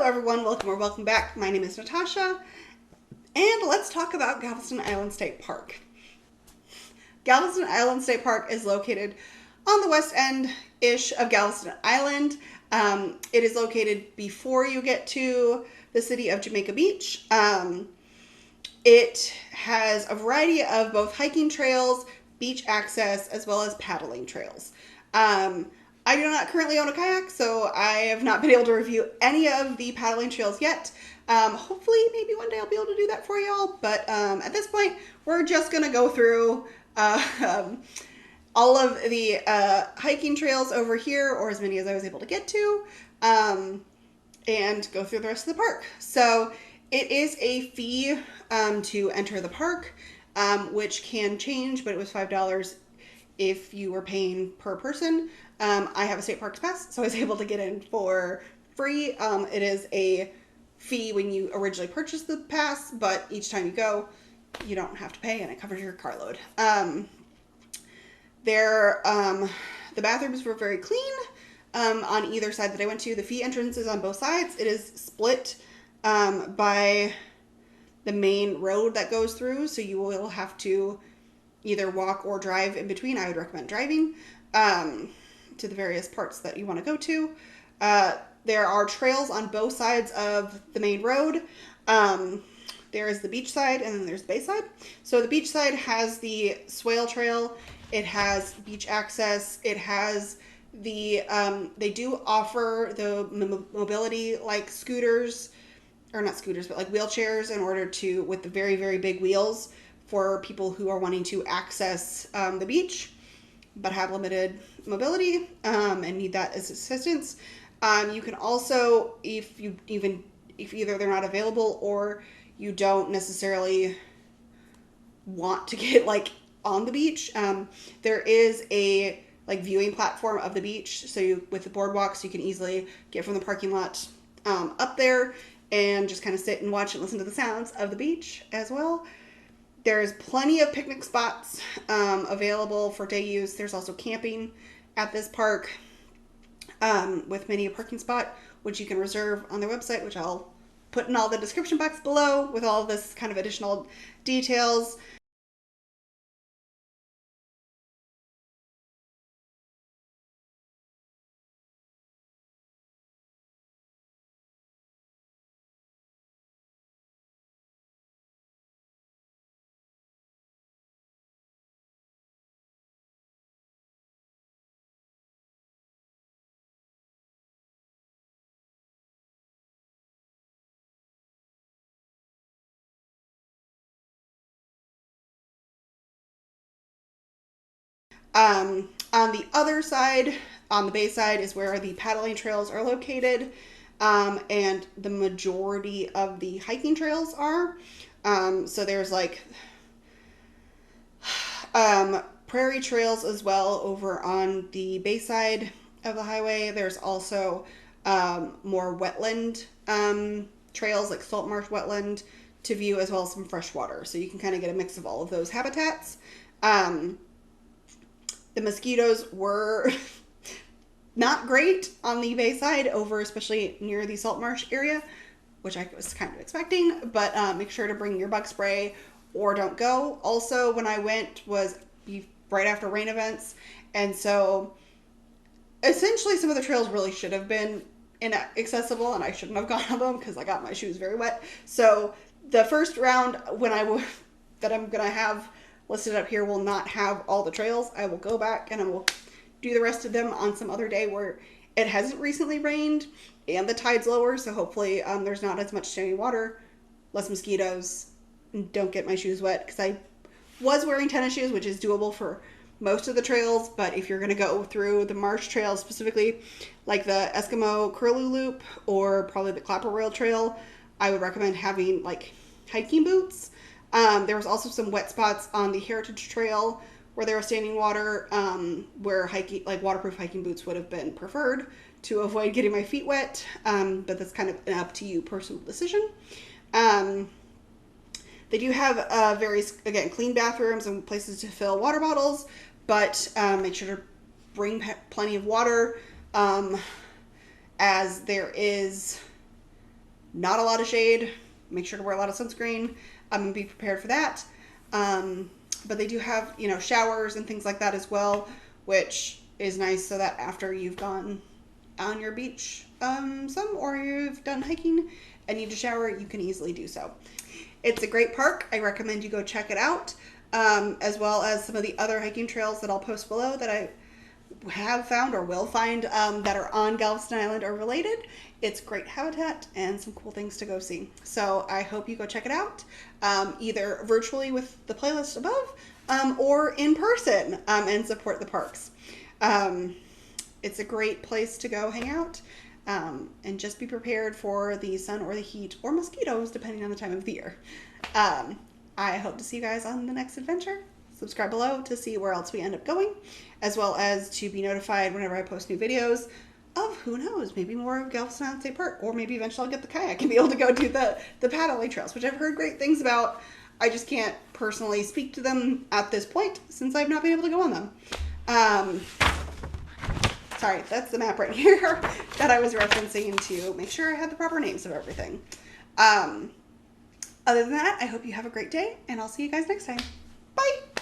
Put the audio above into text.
everyone, welcome back. My name is Natasha, and let's talk about Galveston Island State Park. Galveston Island State Park is located on the west end-ish of Galveston Island. It is located before you get to the city of Jamaica Beach. It has a variety of both hiking trails, beach access, as well as paddling trails. I do not currently own a kayak, so I have not been able to review any of the paddling trails yet. Hopefully, maybe one day I'll be able to do that for y'all, but at this point, we're just going to go through all of the hiking trails over here, or as many as I was able to get to, and go through the rest of the park. So it is a fee to enter the park, which can change, but it was $5 if you were paying per person. I have a state parks pass, so I was able to get in for free. It is a fee when you originally purchase the pass, but each time you go, you don't have to pay, and it covers your carload. The bathrooms were very clean on either side that I went to. The fee entrance is on both sides. It is split by the main road that goes through, so you will have to either walk or drive in between. I would recommend driving to the various parts that you want to go to. There are trails on both sides of the main road. There is the beach side and then there's the bay side. So the beach side has the swale trail. It has beach access. It has the, they do offer the mobility like scooters, or not scooters, but like wheelchairs in order to, with the very, very big wheels for people who are wanting to access the beach, but have limited mobility and need that as assistance. You can also, if either they're not available or you don't necessarily want to get like on the beach, there is a like viewing platform of the beach. So you, with the boardwalks, you can easily get from the parking lot up there and just kind of sit and watch and listen to the sounds of the beach as well. There's plenty of picnic spots available for day use. There's also camping at this park with many a parking spot, which you can reserve on their website, which I'll put in all the description box below with all of this kind of additional details. On the other side, on the bay side, is where the paddling trails are located, and the majority of the hiking trails are. So there's like prairie trails as well over on the bay side of the highway. There's also more wetland trails, like salt marsh wetland to view, as well as some freshwater. So you can kind of get a mix of all of those habitats. The mosquitoes were not great on the bay side over, especially near the salt marsh area, which I was kind of expecting, but make sure to bring your bug spray or don't go. Also, when I went was right after rain events, and so essentially some of the trails really should have been inaccessible, and I shouldn't have gone on them because I got my shoes very wet. So the first round that I'm gonna have listed up here will not have all the trails. I will go back and I will do the rest of them on some other day where it hasn't recently rained and the tide's lower, so hopefully there's not as much standing water, less mosquitoes, and don't get my shoes wet, because I was wearing tennis shoes, which is doable for most of the trails, but if you're going to go through the marsh trails, specifically like the Eskimo Curlew Loop or probably the Clapper Rail Trail, I would recommend having like hiking boots. There was also some wet spots on the Heritage Trail where there was standing water, where hiking, like waterproof hiking boots would have been preferred to avoid getting my feet wet. But that's kind of an up to you personal decision. They do have various, again, clean bathrooms and places to fill water bottles, but make sure to bring plenty of water, as there is not a lot of shade. Make sure to wear a lot of sunscreen and be prepared for that. But they do have, you know, showers and things like that as well, which is nice so that after you've gone on your beach or you've done hiking and need to shower, you can easily do so. It's a great park. I recommend you go check it out, as well as some of the other hiking trails that I'll post below that I have found or will find that are on Galveston Island or related. It's great habitat and some cool things to go see. So I hope you go check it out, either virtually with the playlist above or in person and support the parks. It's a great place to go hang out and just be prepared for the sun or the heat or mosquitoes depending on the time of the year. I hope to see you guys on the next adventure. Subscribe below to see where else we end up going, as well as to be notified whenever I post new videos of, who knows, maybe more of Galveston Island State Park, or maybe eventually I'll get the kayak and be able to go do the paddling trails, which I've heard great things about. I just can't personally speak to them at this point since I've not been able to go on them. Sorry, that's the map right here that I was referencing to make sure I had the proper names of everything. Other than that, I hope you have a great day, and I'll see you guys next time. Bye!